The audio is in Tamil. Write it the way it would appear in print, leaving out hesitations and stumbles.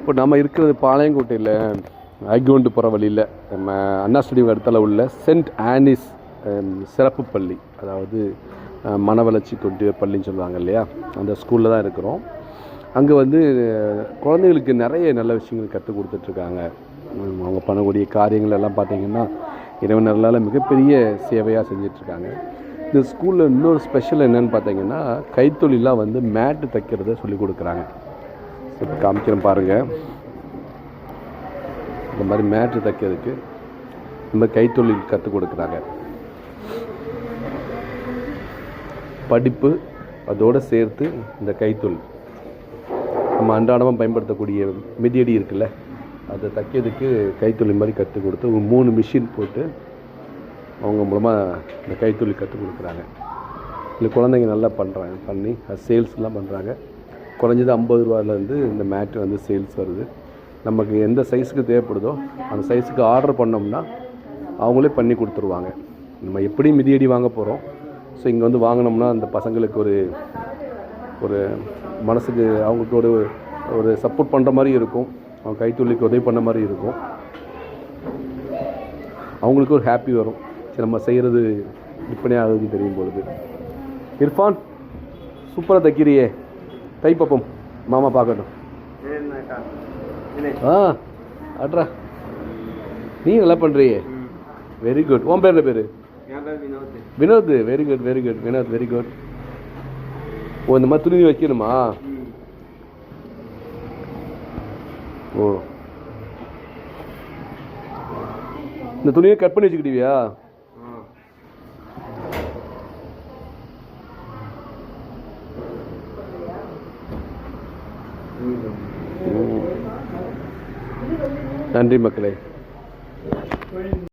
இப்போ நம்ம இருக்கிறது பாளையங்கோட்டையில் ஐகோண்டு போகிற வழியில் நம்ம அண்ணா ஸ்டேடியம் அடுத்தால உள்ள சென்ட் ஆனிஸ் சிறப்பு பள்ளி, அதாவது மன வளர்ச்சி கொண்டு பள்ளின்னு சொல்லுவாங்க இல்லையா, அந்த ஸ்கூலில் தான் இருக்கிறோம். அங்கே வந்து குழந்தைகளுக்கு நிறைய நல்ல விஷயங்கள் கற்றுக் கொடுத்துட்ருக்காங்க. அவங்க பண்ணக்கூடிய காரியங்கள் எல்லாம் பார்த்திங்கன்னா இறைவனர்களால் மிகப்பெரிய சேவையாக செஞ்சிட்ருக்காங்க. இந்த ஸ்கூலில் இன்னொரு ஸ்பெஷல் என்னென்னு பார்த்தீங்கன்னா கைத்தொழிலாக வந்து மேட்டு தைக்கிறத சொல்லிக் கொடுக்குறாங்க. இப்போ காமிக்கிறேன் பாருங்கள். இந்த மாதிரி மேட்டு தைக்கிறதுக்கு இந்த கைத்தொழில் கற்றுக் கொடுக்குறாங்க. படிப்பு அதோடு சேர்த்து இந்த கைத்தொழில் நம்ம அன்றாடமாக பயன்படுத்தக்கூடிய மிதியடி இருக்குல்ல, அதை தைக்கிறதுக்கு கைத்தொழில் மாதிரி கற்றுக் கொடுத்து ஒரு 3 மிஷின் போட்டு அவங்க மூலமாக இந்த கைத்தொழில் கற்றுக் கொடுக்குறாங்க. இந்த குழந்தைங்க நல்லா பண்ணி சேல்ஸ்லாம் பண்ணுறாங்க. குறைஞ்சது 50 ரூபாயிலேருந்து இந்த மேட்டு வந்து சேல்ஸ் வருது. நமக்கு எந்த சைஸுக்கு தேவைப்படுதோ அந்த சைஸுக்கு ஆர்டர் பண்ணோம்னா அவங்களே பண்ணி கொடுத்துருவாங்க. நம்ம எப்படி மிதியடி வாங்க போகிறோம், ஸோ இங்கே வந்து வாங்கினோம்னா அந்த பசங்களுக்கு ஒரு மனசுக்கு அவங்களுக்கு ஒரு சப்போர்ட் பண்ணுற மாதிரி இருக்கும். அவங்க கைத்தொழிலுக்கு உதவி பண்ண மாதிரி இருக்கும். அவங்களுக்கு ஒரு ஹாப்பி வரும், நம்ம செய்கிறது விற்பனை ஆகுதுன்னு தெரியும் பொழுது. இர்ஃபான், சூப்பராக தைக்கிறியே, தை பார்ப்போம், மாமா பார்க்கட்டும். அட்ரா, நீ நல்லா பண்ணுறியே, வெரி குட். உன் பேர் என்ன பேர்? Vinoth. Very good very good Vinoth, very good. ஓ, இந்த மாதிரி துணி வைக்கணுமா? ஓ, இந்த துணியை கட் பண்ணி வச்சுக்கிட்டியா? நன்றி மக்களே.